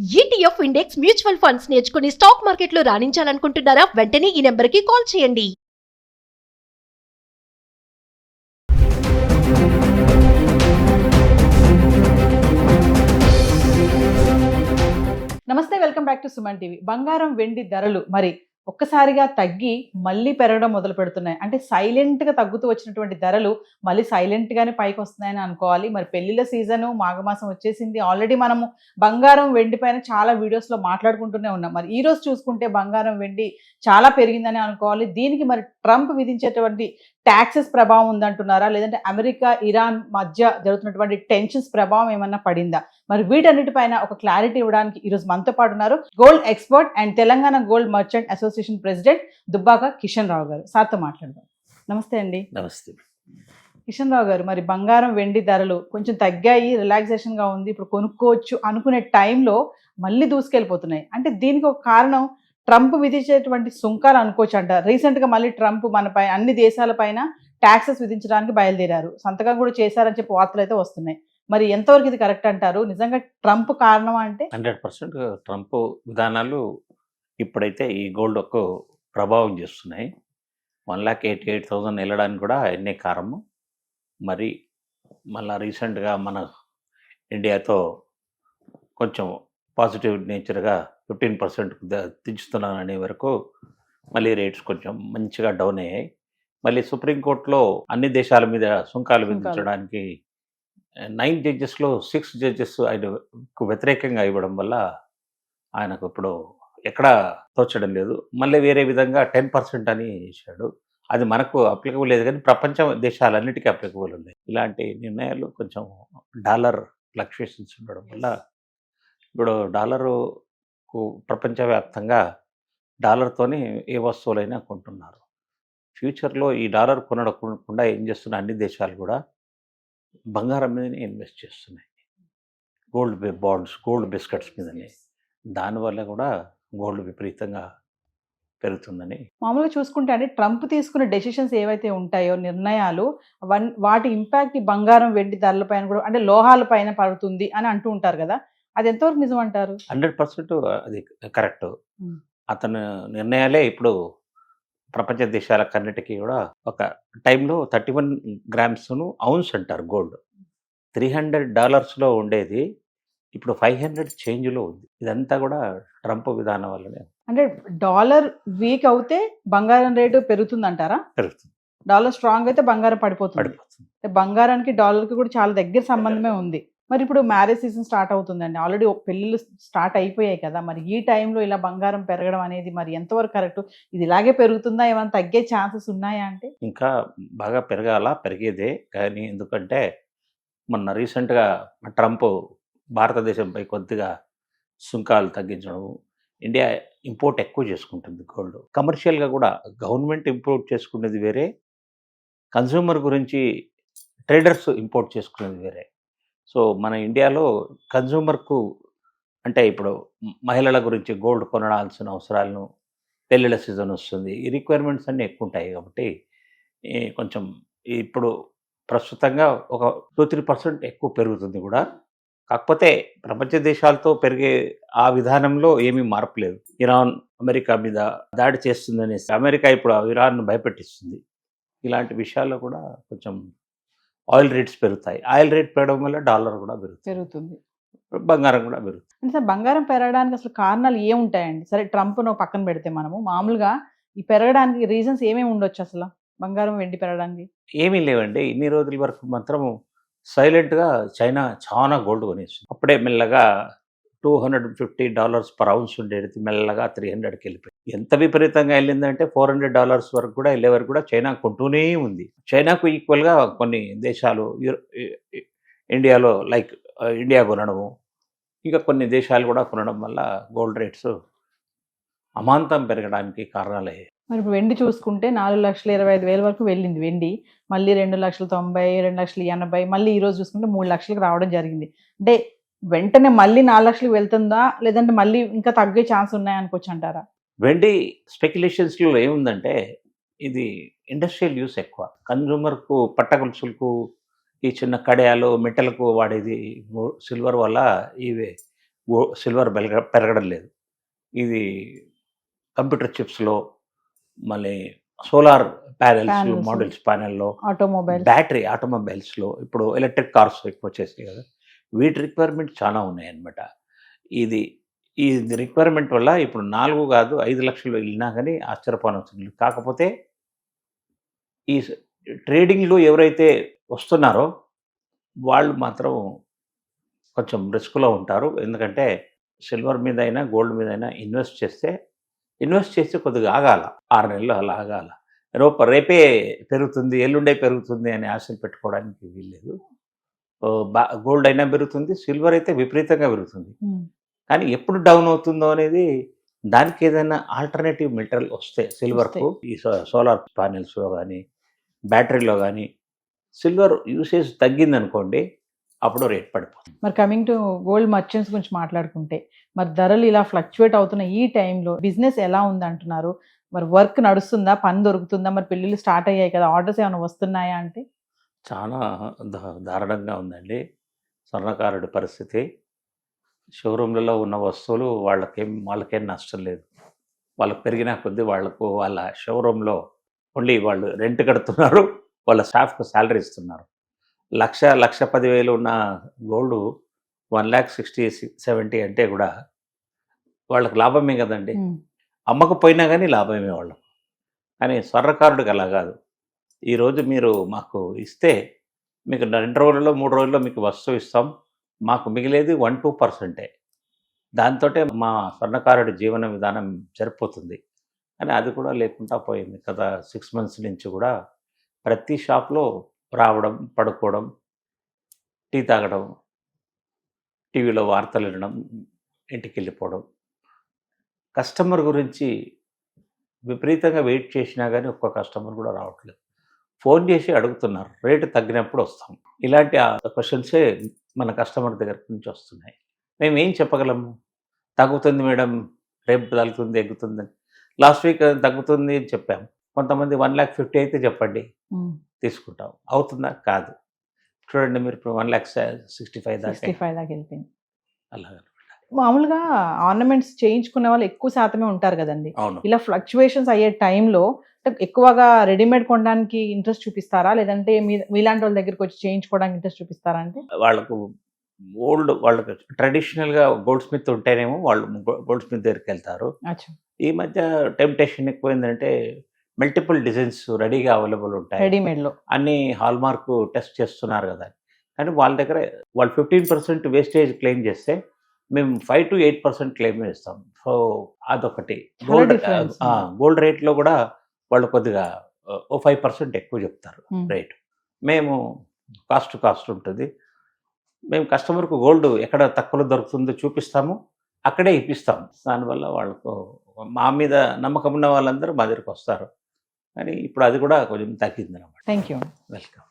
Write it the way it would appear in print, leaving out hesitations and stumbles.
ETF index mutual funds నేర్చుకుని stock మార్కెట్లో రాణించాలనుకుంటున్నారా? వెంటనే ఈ నెంబర్కి కాల్ చేయండి. నమస్తే, welcome back to Suman TV. బంగారం వెండి ధరలు మరి ఒక్కసారిగా తగ్గి మళ్ళీ పెరగడం మొదలు పెడుతున్నాయి. అంటే సైలెంట్గా తగ్గుతూ వచ్చినటువంటి ధరలు మళ్ళీ సైలెంట్గానే పైకి వస్తున్నాయని అనుకోవాలి. మరి పెళ్లిళ్ళ సీజను మాఘమాసం వచ్చేసింది. ఆల్రెడీ మనము బంగారం వెండి పైన చాలా వీడియోస్లో మాట్లాడుకుంటూనే ఉన్నాం. మరి ఈ రోజు చూసుకుంటే బంగారం వెండి చాలా పెరిగిందని అనుకోవాలి. దీనికి మరి ట్రంప్ విధించేటువంటి ట్యాక్సెస్ ప్రభావం ఉందంటున్నారా, లేదంటే అమెరికా ఇరాన్ మధ్య జరుగుతున్నటువంటి టెన్షన్స్ ప్రభావం ఏమన్నా పడిందా? మరి వీటన్నిటిపైన ఒక క్లారిటీ ఇవ్వడానికి ఈరోజు మనతో పాటు ఉన్నారు gold expert and Telangana gold merchant association president Dubbaka Kishan Rao గారు. సార్తో మాట్లాడదాం. నమస్తే అండి. నమస్తే కిషన్ రావు గారు, మరి బంగారం వెండి ధరలు కొంచెం తగ్గాయి, రిలాక్సేషన్గా ఉంది, ఇప్పుడు కొనుక్కోవచ్చు అనుకునే టైంలో మళ్ళీ దూసుకెళ్ళిపోతున్నాయి. అంటే దీనికి ఒక కారణం ట్రంప్ విధించేటువంటి సుంకాలు అనుకోవచ్చు అంటారు. రీసెంట్గా మళ్ళీ ట్రంప్ మనపై అన్ని దేశాలపైన ట్యాక్సెస్ విధించడానికి బయలుదేరారు. సంతకం కూడా చేశారని చెప్పి వార్తలు అయితే వస్తున్నాయి. మరి ఎంతవరకు ఇది కరెక్ట్ అంటారు? నిజంగా ట్రంప్ కారణమా? అంటే 100% ట్రంప్ విధానాలు ఇప్పుడైతే ఈ గోల్డ్కు ప్రభావం చేస్తున్నాయి. 1,88,000 వెళ్ళడానికి కూడా ఎన్నే కారణము. మరి మళ్ళీ రీసెంట్గా మన ఇండియాతో కొంచెం పాజిటివ్ నేచర్గా 15% దించుతున్నాననే వరకు మళ్ళీ రేట్స్ కొంచెం మంచిగా డౌన్ అయ్యాయి. మళ్ళీ సుప్రీంకోర్టులో అన్ని దేశాల మీద సుంకాలు విధించడానికి 9 జడ్జెస్లో 6 జడ్జెస్ ఆయనకు వ్యతిరేకంగా ఇవ్వడం వల్ల ఆయనకు ఇప్పుడు ఎక్కడా తోచడం లేదు. మళ్ళీ వేరే విధంగా 10% అని ఇచ్చాడు. అది మనకు అప్లికబుల్ లేదు, కానీ ప్రపంచ దేశాలన్నిటికీ అప్లికబుల్ ఉన్నాయి. ఇలాంటి నిర్ణయాలు కొంచెం డాలర్ ఫ్లక్చుయేషన్స్ ఉండడం వల్ల ఇప్పుడు డాలరు ప్రపంచవ్యాప్తంగా డాలర్తోనే ఏ వస్తువులైనా కొంటున్నారు. ఫ్యూచర్లో ఈ డాలర్ కొనకుండా ఏం చేస్తున్న అన్ని దేశాలు కూడా బంగారం మీదనే ఇన్వెస్ట్ చేస్తున్నాయి. గోల్డ్ బాండ్స్, గోల్డ్ బిస్కెట్స్ మీదనే. దానివల్ల కూడా గోల్డ్ విపరీతంగా పెరుగుతుందని. మామూలుగా చూసుకుంటే అంటే ట్రంప్ తీసుకున్న డెసిషన్స్ ఏవైతే ఉంటాయో నిర్ణయాలు, వాటి ఇంపాక్ట్ ఈ బంగారం వెండి ధరల పైన కూడా, అంటే లోహాల పైన పడుతుంది అని అంటూ ఉంటారు కదా, అది ఎంతవరకు నిజం అంటారు? 100% అది కరెక్ట్. అతని నిర్ణయాలే ఇప్పుడు ప్రపంచ దేశాలకన్నిటికీ కూడా ఒక టైంలో 31 గ్రామ్స్ను ఔన్స్ అంటారు గోల్డ్. $300 ఉండేది ఇప్పుడు 500 చేంజ్లో ఉంది. ఇదంతా కూడా ట్రంప్ విధానం వల్లనే. అంటే డాలర్ వీక్ అవుతే బంగారం రేటు పెరుగుతుంది అంటారా? పెరుగుతుంది. డాలర్ స్ట్రాంగ్ అయితే బంగారం పడిపోతుంది. బంగారానికి డాలర్కి కూడా చాలా దగ్గర సంబంధమే ఉంది. మరి ఇప్పుడు మ్యారేజ్ సీజన్ స్టార్ట్ అవుతుందండి. ఆల్రెడీ పెళ్ళిళ్ళు స్టార్ట్ అయిపోయాయి కదా. మరి ఈ టైంలో ఇలా బంగారం పెరగడం అనేది మరి ఎంతవరకు కరెక్ట్? ఇది ఇలాగే పెరుగుతుందా, ఏమైనా తగ్గే ఛాన్సెస్ ఉన్నాయా? అంటే ఇంకా బాగా పెరిగేదే. కానీ ఎందుకంటే మొన్న రీసెంట్గా ట్రంప్ భారతదేశంపై కొద్దిగా సుంకాలు తగ్గించడం, ఇండియా ఇంపోర్ట్ ఎక్కువ చేసుకుంటుంది గోల్డ్. కమర్షియల్గా కూడా గవర్నమెంట్ ఇంపోర్ట్ చేసుకునేది వేరే, కన్జ్యూమర్ గురించి ట్రేడర్స్ ఇంపోర్ట్ చేసుకునేది వేరే. సో మన ఇండియాలో కన్జ్యూమర్కు అంటే ఇప్పుడు మహిళల గురించి గోల్డ్ కొనాల్సిన అవసరాలను, పెళ్ళిళ్ళ సీజన్ వస్తుంది, ఈ రిక్వైర్మెంట్స్ అన్నీ ఎక్కువ ఉంటాయి. కాబట్టి కొంచెం ఇప్పుడు ప్రస్తుతంగా ఒక 2-3% ఎక్కువ పెరుగుతుంది కూడా. కాకపోతే ప్రపంచ దేశాలతో పెరిగే ఆ విధానంలో ఏమీ మార్పు లేదు. ఇరాన్ అమెరికా మీద దాడి చేస్తుందనేసి అమెరికా ఇప్పుడు ఇరాన్ను భయపెట్టిస్తుంది. ఇలాంటి విషయాల్లో కూడా కొంచెం ఆయిల్ రేట్స్ పెరుగుతాయి. ఆయిల్ రేట్ పెరగడం వల్ల డాలర్ కూడా పెరుగుతుంది, బంగారం కూడా పెరుగుతుంది. అంటే సార్, బంగారం పెరగడానికి అసలు కారణాలు ఏముంటాయండి? సరే, ట్రంప్ను పక్కన పెడితే మనము మామూలుగా ఈ పెరగడానికి రీజన్స్ ఏమేమి ఉండొచ్చు అసలు బంగారం వెండి పెరగడానికి? ఏమీ లేవండి. ఇన్ని రోజుల వరకు మాత్రం సైలెంట్గా చైనా చాలా గోల్డ్ కొనేస్తుంది. అప్పుడే మెల్లగా $250 పర్ ఔన్స్ ఉండేది మెల్లగా 300కి వెళ్ళిపోయింది. ఎంత విపరీతంగా వెళ్ళిందంటే $400 వరకు కూడా వెళ్ళే వరకు కూడా చైనా కొంటూనే ఉంది. చైనాకు ఈక్వల్గా కొన్ని దేశాలు ఇండియాలో లైక్ ఇండియా కొనడము, ఇంకా కొన్ని దేశాలు కూడా కొనడం వల్ల గోల్డ్ రేట్స్ అమాంతం పెరగడానికి కారణాలయ్యాయి. మరి ఇప్పుడు వెండి చూసుకుంటే 4,25,000 వరకు వెళ్ళింది వెండి. మళ్ళీ 2,90,000, 2,80,000, మళ్ళీ ఈరోజు చూసుకుంటే 3 లక్షలకు రావడం జరిగింది. అంటే వెంటనే మళ్ళీ 4 లక్షలకు వెళ్తుందా, లేదంటే మళ్ళీ ఇంకా తగ్గే ఛాన్స్ ఉన్నాయనుకోవచ్చు అంటారా? వెండి స్పెక్యులేషన్స్లో ఏముందంటే ఇది ఇండస్ట్రియల్ యూస్ ఎక్కువ. కన్జ్యూమర్కు పట్టగొలుసులకు, ఈ చిన్న కడియాలు మెటల్కు వాడేది సిల్వర్ వల్ల ఇవి సిల్వర్ పెరగడం లేదు. ఇది కంప్యూటర్ చిప్స్లో, మళ్ళీ సోలార్ ప్యానెల్స్, Panels. మోడల్స్ ప్యానెల్లో, ఆటోమొబైల్. బ్యాటరీ ఆటోమొబైల్స్లో, ఇప్పుడు ఎలక్ట్రిక్ కార్స్ ఎక్కువ వచ్చేసాయి కదా, వీటి రిక్వైర్మెంట్ చాలా ఉన్నాయన్నమాట. ఇది ఈ రిక్వైర్మెంట్ వల్ల ఇప్పుడు 4 కాదు 5 లక్షలు వెళ్ళినా కానీ ఆశ్చర్యపోనవసరం లేదు. కాకపోతే ఈ ట్రేడింగ్లో ఎవరైతే వస్తున్నారో వాళ్ళు మాత్రం కొంచెం రిస్క్లో ఉంటారు. ఎందుకంటే సిల్వర్ మీద అయినా గోల్డ్ మీద అయినా ఇన్వెస్ట్ చేస్తే కొద్దిగా ఆగాల, 6 నెలలు అలా ఆగాల. రేపే పెరుగుతుంది, ఎల్లుండే పెరుగుతుంది అని ఆశలు పెట్టుకోవడానికి వీల్లేదు. గోల్డ్ అయినా పెరుగుతుంది, సిల్వర్ అయితే విపరీతంగా పెరుగుతుంది. కానీ ఎప్పుడు డౌన్ అవుతుందో అనేది, దానికి ఏదైనా ఆల్టర్నేటివ్ మెటీరియల్ వస్తే సిల్వర్కు, ఈ సోలార్ ప్యానెల్స్లో కానీ బ్యాటరీలో కానీ సిల్వర్ యూసేజ్ తగ్గిందనుకోండి, అప్పుడు రేట్ పడిపోతుంది. మరి కమింగ్ టు గోల్డ్ మర్చెంట్స్ గురించి మాట్లాడుకుంటే, మరి ధరలు ఇలా ఫ్లక్చువేట్ అవుతున్న ఈ టైంలో బిజినెస్ ఎలా ఉంది అంటున్నారు? మరి వర్క్ నడుస్తుందా, పని దొరుకుతుందా? మరి పెళ్ళిళ్ళు స్టార్ట్ అయ్యాయి కదా, ఆర్డర్స్ ఏమైనా వస్తున్నాయా అంటే? చాలా దారుణంగా ఉందండి స్వర్ణకారుడి పరిస్థితి. షోరూమ్లలో ఉన్న వస్తువులు వాళ్ళకేం నష్టం లేదు. వాళ్ళకి పెరిగిన కొద్దీ వాళ్ళ షోరూంలో ఓన్లీ వాళ్ళు రెంట్ కడుతున్నారు, వాళ్ళ స్టాఫ్కు శాలరీ ఇస్తున్నారు. 1,10,000 ఉన్న గోల్డ్ 1,60,70 అంటే కూడా వాళ్ళకి లాభమే కదండి. అమ్మకపోయినా కానీ లాభమే వాళ్ళకు. కానీ స్వర్ణకారుడికి అలా కాదు. ఈరోజు మీరు మాకు ఇస్తే మీకు 2 రోజుల్లో 3 రోజుల్లో మీకు వస్తువు ఇస్తాం, మాకు మిగిలేది 1-2%. దాంతోటే మా స్వర్ణకారుడి జీవన విధానం సరిపోతుంది. కానీ అది కూడా లేకుండా పోయింది. గత 6 months నుంచి కూడా ప్రతి షాప్లో రావడం, పడుకోవడం, టీ తాగడం, టీవీలో వార్తలు వినడం, ఇంటికి వెళ్ళిపోవడం. కస్టమర్ గురించి విపరీతంగా వెయిట్ చేసినా కానీ ఒక్క కస్టమర్ కూడా రావట్లేదు. ఫోన్ చేసి అడుగుతున్నారు, రేటు తగ్గినప్పుడు వస్తాం. ఇలాంటి క్వశ్చన్సే మన కస్టమర్ దగ్గర నుంచి వస్తున్నాయి. మేము ఏం చెప్పగలము? తగ్గుతుంది మేడం, రేపు తగ్గుతుంది, ఎగ్గుతుందని. లాస్ట్ వీక్ తగ్గుతుంది అని చెప్పాము. కొంతమంది 1,50,000 అయితే చెప్పండి, తీసుకుంటాం. అవుతుందా? కాదు. చూడండి మీరు ఇప్పుడు 1,65,000 దాకా 65 దాకా వెళ్ళిపోయింది. అలాగనమాట. మామూలుగా ఆర్నమెంట్స్ చేయించుకునే వాళ్ళు ఎక్కువ శాతమే ఉంటారు కదండి. అవును. ఇలా ఫ్లక్చువేషన్స్ అయ్యే టైంలో ఎక్కువగా రెడీమేడ్ కొనడానికి ఇంట్రెస్ట్ చూపిస్తారా, లేదంటే మీలాంటి వాళ్ళ దగ్గరికి వచ్చి చేయించుకోవడానికి ఇంట్రెస్ట్ చూపిస్తారా? అంటే వాళ్ళకి ట్రెడిషనల్గా గోల్డ్ స్మిత్ ఉంటేనేమో వాళ్ళు గోల్డ్ స్మిత్ దగ్గరికి వెళ్తారు. అచ్చా, ఈ మధ్య టెంప్టేషన్ ఎక్కువైందంటే మల్టిపుల్ డిజైన్స్ రెడీగా అవైలబుల్ ఉంటాయి. రెడీమేడ్లో అన్ని హాల్మార్క్ టెస్ట్ చేస్తున్నారు కదా. కానీ వాళ్ళ దగ్గర వాళ్ళు 15% వేస్టేజ్ క్లెయిమ్ చేస్తే మేము 5 to 8% క్లెయిమ్ చేస్తాం. సో అదొకటి. చాలా difference. గోల్డ్ రేట్లో కూడా వాళ్ళు కొద్దిగా 5% ఎక్కువ చెప్తారు రేటు. మేము కాస్ట్ ఉంటుంది. మేము కస్టమర్కు గోల్డ్ ఎక్కడ తక్కువలో దొరుకుతుందో చూపిస్తాము, అక్కడే ఇప్పిస్తాము. దానివల్ల వాళ్ళకు మా మీద నమ్మకం ఉన్న వాళ్ళందరూ మా దగ్గరికి వస్తారు. కానీ ఇప్పుడు అది కూడా కొంచెం తగ్గింది అన్నమాట. Thank you. వెల్కమ్.